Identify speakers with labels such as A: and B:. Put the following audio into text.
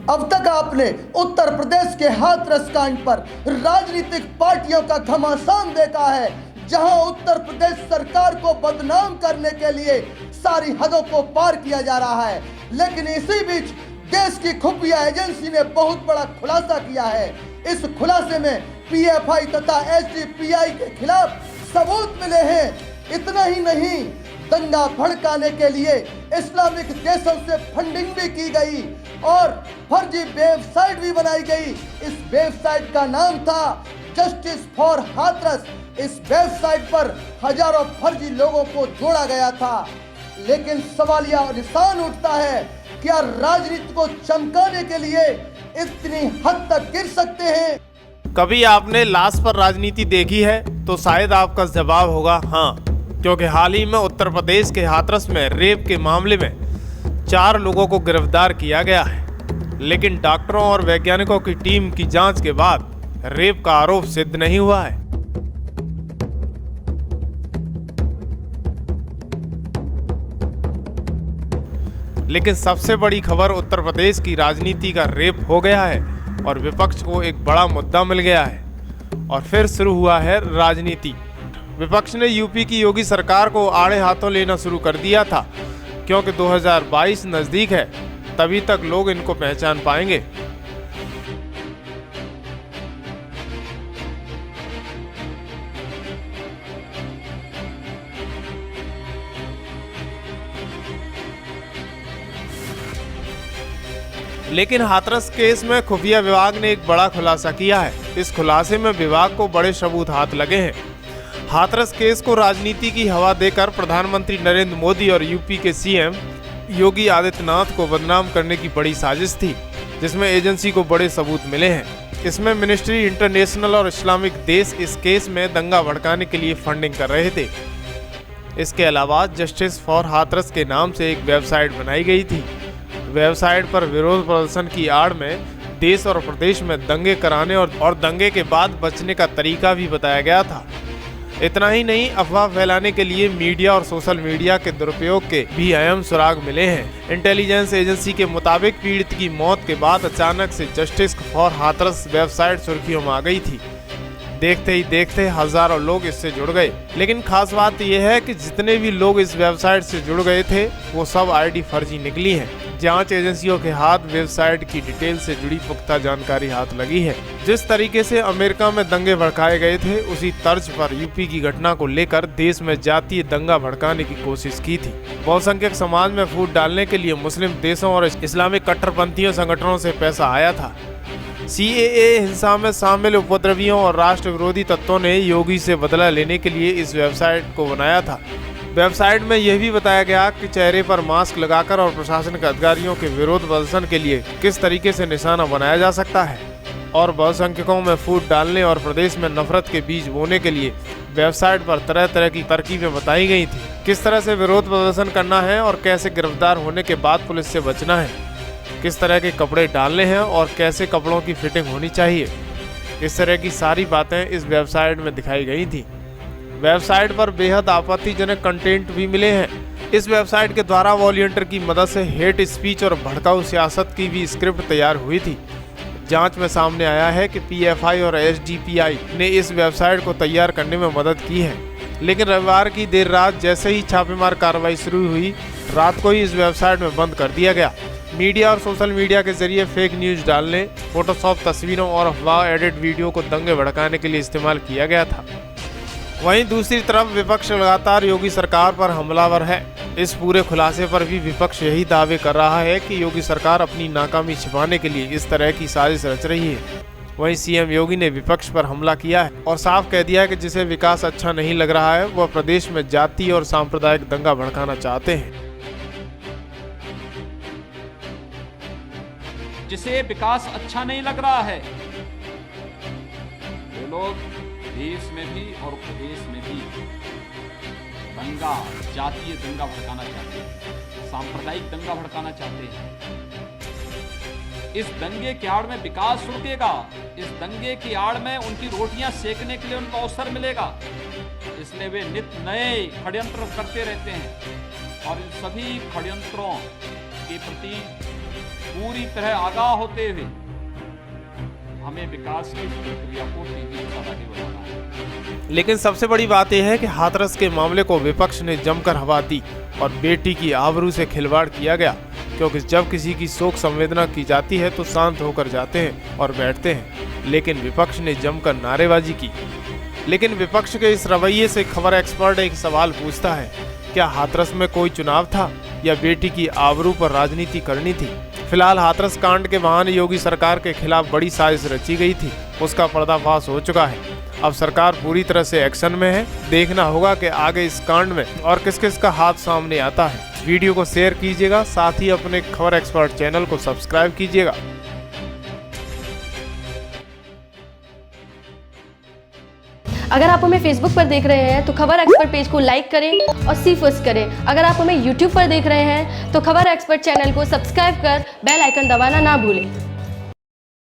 A: अब तक आपने उत्तर प्रदेश के हाथरस कांड पर राजनीतिक पार्टियों का घमासान देखा है, जहां उत्तर प्रदेश सरकार को बदनाम करने के लिए सारी हदों को पार किया जा रहा है। लेकिन इसी बीच देश की खुफिया एजेंसी ने बहुत बड़ा खुलासा किया है। इस खुलासे में पीएफआई तथा एसडीपीआई के खिलाफ सबूत मिले हैं। इतना ही नहीं, दंगा भड़काने के लिए इस्लामिक देशों से फंडिंग भी की गई और फर्जी वेबसाइट भी बनाई गई। इस वेबसाइट का नाम था जस्टिस फॉर हाथरस। इस वेबसाइट पर हजारों फर्जी लोगों को जोड़ा गया था। लेकिन सवालिया निशान उठता है, क्या राजनीति को चमकाने के लिए इतनी हद तक गिर सकते हैं?
B: कभी आपने लाश पर राजनीति देखी है? तो शायद आपका जवाब होगा हाँ, क्योंकि हाल ही में उत्तर प्रदेश के हाथरस में रेप के मामले में 4 लोगों को गिरफ्तार किया गया है। लेकिन डॉक्टरों और वैज्ञानिकों की टीम की जांच के बाद रेप का आरोप सिद्ध नहीं हुआ है। लेकिन सबसे बड़ी खबर, उत्तर प्रदेश की राजनीति का रेप हो गया है और विपक्ष को एक बड़ा मुद्दा मिल गया है और फिर शुरू हुआ है राजनीति। विपक्ष ने यूपी की योगी सरकार को आड़े हाथों लेना शुरू कर दिया था, क्योंकि 2022 नजदीक है, तभी तक लोग इनको पहचान पाएंगे। लेकिन हाथरस केस में खुफिया विभाग ने एक बड़ा खुलासा किया है। इस खुलासे में विभाग को बड़े सबूत हाथ लगे हैं। हाथरस केस को राजनीति की हवा देकर प्रधानमंत्री नरेंद्र मोदी और यूपी के सीएम योगी आदित्यनाथ को बदनाम करने की बड़ी साजिश थी, जिसमें एजेंसी को बड़े सबूत मिले हैं। इसमें मिनिस्ट्री इंटरनेशनल और इस्लामिक देश इस केस में दंगा भड़काने के लिए फंडिंग कर रहे थे। इसके अलावा जस्टिस फॉर हाथरस के नाम से एक वेबसाइट बनाई गई थी। वेबसाइट पर विरोध प्रदर्शन की आड़ में देश और प्रदेश में दंगे कराने और दंगे के बाद बचने का तरीका भी बताया गया था। इतना ही नहीं, अफवाह फैलाने के लिए मीडिया और सोशल मीडिया के दुरुपयोग के भी अहम सुराग मिले हैं। इंटेलिजेंस एजेंसी के मुताबिक पीड़ित की मौत के बाद अचानक से जस्टिस फॉर हाथरस वेबसाइट सुर्खियों में आ गई थी। देखते ही देखते हजारों लोग इससे जुड़ गए। लेकिन खास बात यह है कि जितने भी लोग इस वेबसाइट से जुड़ गए थे, वो सब आईडी फर्जी निकली है। जांच एजेंसियों के हाथ वेबसाइट की डिटेल से जुड़ी पुख्ता जानकारी हाथ लगी है। जिस तरीके से अमेरिका में दंगे भड़काए गए थे, उसी तर्ज पर यूपी की घटना को लेकर देश में जातीय दंगा भड़काने की कोशिश की थी। बहुसंख्यक समाज में फूट डालने के लिए मुस्लिम देशों और इस्लामिक कट्टरपंथियों संगठनों से पैसा आया था। सीएए हिंसा में शामिल उपद्रवियों और राष्ट्र विरोधी तत्वों ने योगी से बदला लेने के लिए इस वेबसाइट को बनाया था। वेबसाइट में यह भी बताया गया कि चेहरे पर मास्क लगाकर और प्रशासन के अधिकारियों के विरोध प्रदर्शन के लिए किस तरीके से निशाना बनाया जा सकता है और बहुसंख्यकों में फूट डालने और प्रदेश में नफरत के बीज बोने के लिए वेबसाइट पर तरह तरह की तरकीबें बताई गई थी। किस तरह से विरोध प्रदर्शन करना है और कैसे गिरफ्तार होने के बाद पुलिस से बचना है, किस तरह के कपड़े डालने हैं और कैसे कपड़ों की फिटिंग होनी चाहिए, इस तरह की सारी बातें इस वेबसाइट में दिखाई गई थी। वेबसाइट पर बेहद आपत्तिजनक कंटेंट भी मिले हैं। इस वेबसाइट के द्वारा वॉलंटियर की मदद से हेट स्पीच और भड़काऊ सियासत की भी स्क्रिप्ट तैयार हुई थी। जांच में सामने आया है कि पीएफआई और एसडीपीआई ने इस वेबसाइट को तैयार करने में मदद की है। लेकिन रविवार की देर रात जैसे ही छापेमार कार्रवाई शुरू हुई, रात को ही इस वेबसाइट में बंद कर दिया गया। मीडिया और सोशल मीडिया के जरिए फेक न्यूज डालने, फोटोशॉप तस्वीरों और अफवाह एडिट वीडियो को दंगे भड़काने के लिए इस्तेमाल किया गया था। वहीं दूसरी तरफ विपक्ष लगातार योगी सरकार पर हमलावर है। इस पूरे खुलासे पर भी विपक्ष यही दावे कर रहा है कि योगी सरकार अपनी नाकामी छिपाने के लिए इस तरह की साजिश रच रही है। वहीं सीएम योगी ने विपक्ष पर हमला किया है और साफ कह दिया है कि जिसे विकास अच्छा नहीं लग रहा है, वह प्रदेश में जातीय और सांप्रदायिक दंगा भड़काना चाहते हैं।
C: जिसे विकास अच्छा नहीं लग रहा है, वो लोग देश में भी और प्रदेश में भी दंगा, जातीय दंगा भड़काना चाहते हैं, सांप्रदायिक दंगा भड़काना चाहते हैं। इस दंगे की आड़ में विकास रुकेगा, इस दंगे की आड़ में उनकी रोटियां सेकने के लिए उनको अवसर मिलेगा, इसलिए वे नित नए षड्यंत्र करते रहते हैं और इन सभी षड्यंत्रों के प्रति पूरी तरह आगाह होते हुए हमें विकास की प्रक्रिया को तेजी से आगे बढ़ाना है।
B: लेकिन सबसे बड़ी बात यह है कि हाथरस के मामले को विपक्ष ने जमकर हवा दी और बेटी की आबरू से खिलवाड़ किया गया, क्योंकि जब किसी की शोक संवेदना की जाती है तो शांत होकर जाते हैं और बैठते हैं, लेकिन विपक्ष ने जमकर नारेबाजी की। लेकिन विपक्ष के इस रवैये से खबर एक्सपर्ट एक सवाल पूछता है, क्या हाथरस में कोई चुनाव था या बेटी की आबरू पर राजनीति करनी थी? फिलहाल हाथरस कांड के बहाने योगी सरकार के खिलाफ बड़ी साजिश रची गई थी, उसका पर्दाफाश हो चुका है। अब सरकार पूरी तरह से एक्शन में है। देखना होगा कि आगे इस कांड में और किस किस का हाथ सामने आता है। वीडियो को शेयर कीजिएगा, साथ ही अपने खबर एक्सपर्ट चैनल को सब्सक्राइब कीजिएगा।
D: अगर आप हमें फेसबुक पर देख रहे हैं तो खबर एक्सपर्ट पेज को लाइक करें और सी फर्स्ट करें। अगर आप हमें यूट्यूब पर देख रहे हैं तो खबर एक्सपर्ट चैनल को सब्सक्राइब कर बेल आइकन दबाना ना भूलें।